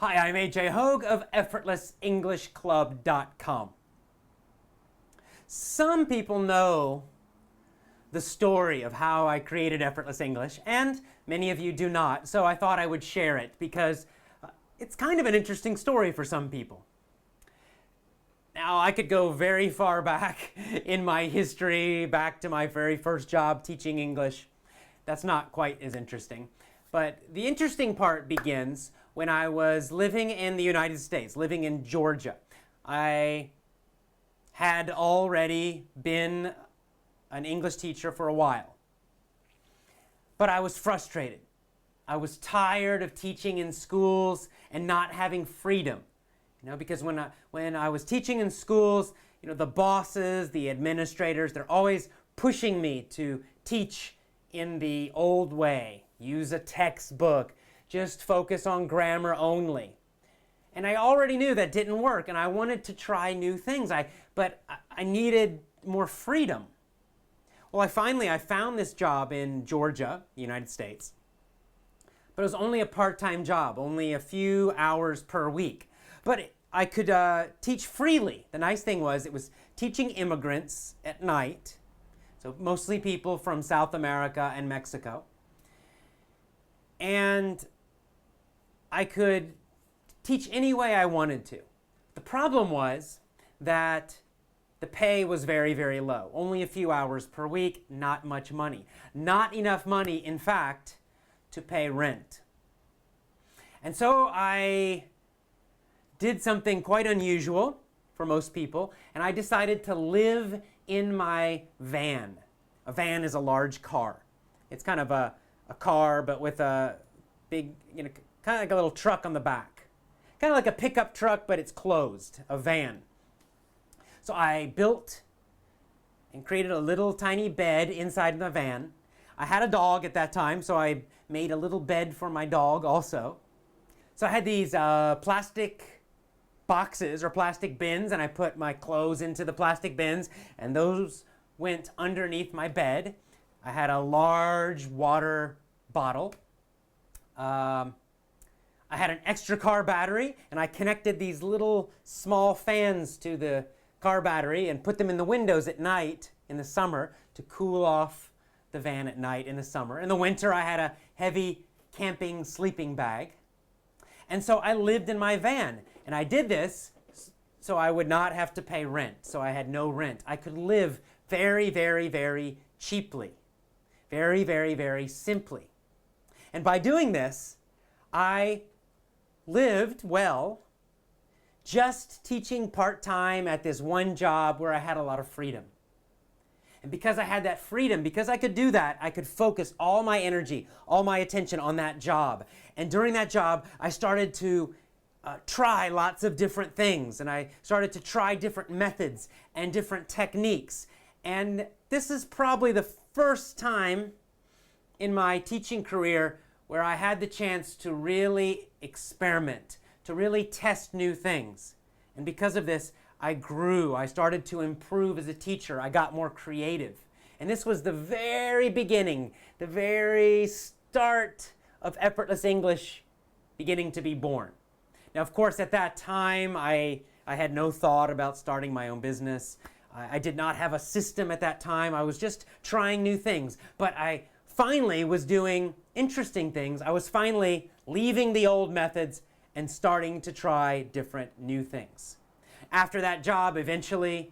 Hi, I'm AJ Hoge of EffortlessEnglishClub.com. Some people know the story of how I created Effortless English, and many of you do not, so I thought I would share it because it's kind of an interesting story for some people. Now, I could go very far back in my history, back to my very first job teaching English. That's not quite as interesting. But the interesting part begins when I was living in the United States, living in Georgia. I had already been an English teacher for a while. But I was frustrated. I was tired of teaching in schools and not having freedom. Because when I was teaching in schools, the bosses, the administrators, they're always pushing me to teach in the old way. Use a textbook. Just focus on grammar only. And I already knew that didn't work, and I wanted to try new things. But I needed more freedom. Well, I found this job in Georgia, the United States. But it was only a part-time job, only a few hours per week. But I could teach freely. The nice thing was it was teaching immigrants at night, so mostly people from South America and Mexico. And I could teach any way I wanted to. The problem was that the pay was very, very low. Only a few hours per week, not much money. Not enough money, in fact, to pay rent. And so I did something quite unusual for most people, and I decided to live in my van. A van is a large car. It's kind of a car, but with a big, kind of like a little truck on the back. Kind of like a pickup truck, but it's closed, a van. So I built and created a little tiny bed inside the van. I had a dog at that time, so I made a little bed for my dog also. So I had these plastic boxes or plastic bins, and I put my clothes into the plastic bins, and those went underneath my bed. I had a large water bottle. I had an extra car battery, and I connected these little small fans to the car battery and put them in the windows at night in the summer to cool off the van at night in the summer. In the winter, I had a heavy camping sleeping bag. And so I lived in my van, and I did this so I would not have to pay rent, so I had no rent. I could live very, very, very cheaply, very, very, very simply. And by doing this, I lived well, just teaching part-time at this one job where I had a lot of freedom. And because I had that freedom, because I could do that, I could focus all my energy, all my attention on that job. And during that job, I started to try lots of different things, and I started to try different methods and different techniques. And this is probably the first time in my teaching career where I had the chance to really experiment, to really test new things. And because of this, I grew. I started to improve as a teacher. I got more creative. And this was the very beginning, the very start of Effortless English beginning to be born. Now, of course, at that time, I had no thought about starting my own business. I did not have a system at that time. I was just trying new things. But I finally was doing interesting things. I was finally leaving the old methods and starting to try different new things. After that job, eventually,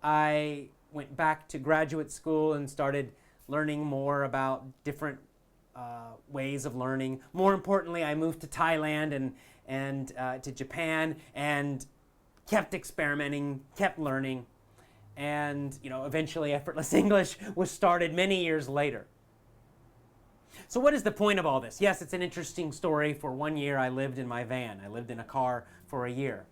I went back to graduate school and started learning more about different ways of learning. More importantly, I moved to Thailand and to Japan and kept experimenting, kept learning, and eventually Effortless English was started many years later. So what is the point of all this? Yes, it's an interesting story. For 1 year, I lived in my van. I lived in a car for a year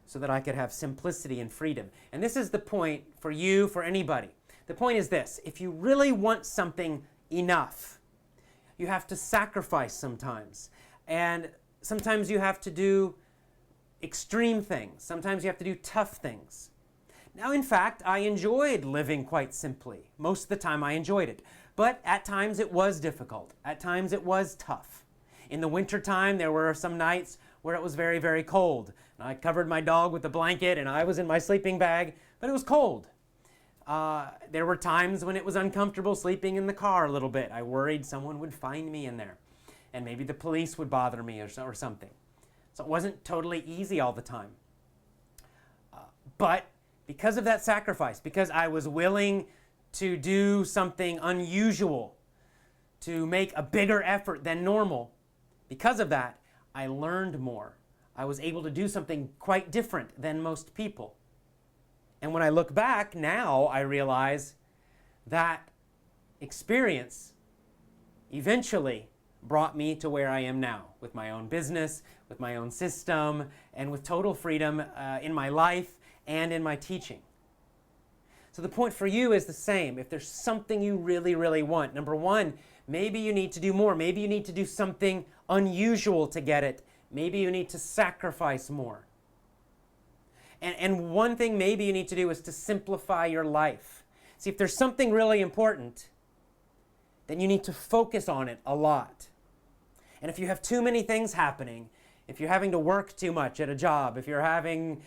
so that I could have simplicity and freedom. And this is the point for you, for anybody. The point is this: if you really want something enough, you have to sacrifice sometimes. And sometimes you have to do extreme things. Sometimes you have to do tough things. Now, in fact, I enjoyed living quite simply. Most of the time I enjoyed it. But at times it was difficult. At times it was tough. In the wintertime, there were some nights where it was very, very cold. And I covered my dog with a blanket and I was in my sleeping bag, but it was cold. There were times when it was uncomfortable sleeping in the car a little bit. I worried someone would find me in there and maybe the police would bother me or something. So it wasn't totally easy all the time. But because of that sacrifice, because I was willing to do something unusual, to make a bigger effort than normal, because of that, I learned more. I was able to do something quite different than most people. And when I look back now, I realize that experience eventually brought me to where I am now, with my own business, with my own system, and with total freedom in my life and in my teaching. So the point for you is the same. If there's something you really, really want, number one, maybe you need to do more. Maybe you need to do something unusual to get it. Maybe you need to sacrifice more. And one thing maybe you need to do is to simplify your life. See, if there's something really important, then you need to focus on it a lot. And if you have too many things happening, if you're having to work too much at a job, if you're having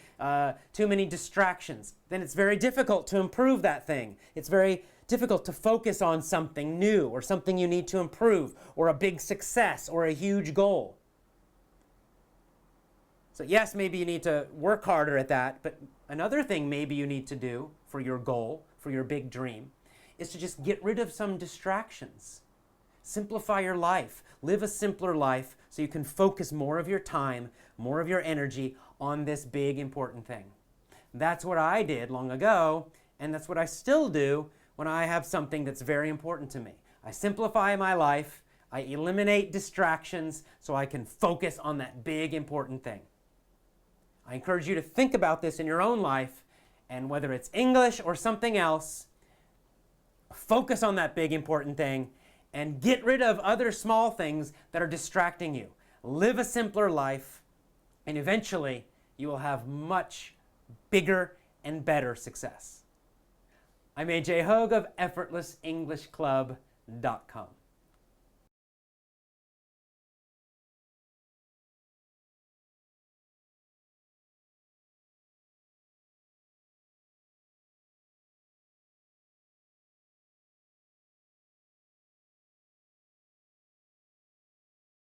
too many distractions, then it's very difficult to improve that thing. It's very difficult to focus on something new or something you need to improve or a big success or a huge goal. So yes, maybe you need to work harder at that, but another thing maybe you need to do for your goal, for your big dream, is to just get rid of some distractions. Simplify your life. Live a simpler life so you can focus more of your time, more of your energy on this big important thing. That's what I did long ago, and that's what I still do when I have something that's very important to me. I simplify my life, I eliminate distractions so I can focus on that big important thing. I encourage you to think about this in your own life, and whether it's English or something else, focus on that big important thing and get rid of other small things that are distracting you. Live a simpler life, and eventually you will have much bigger and better success. I'm AJ Hoge of EffortlessEnglishClub.com.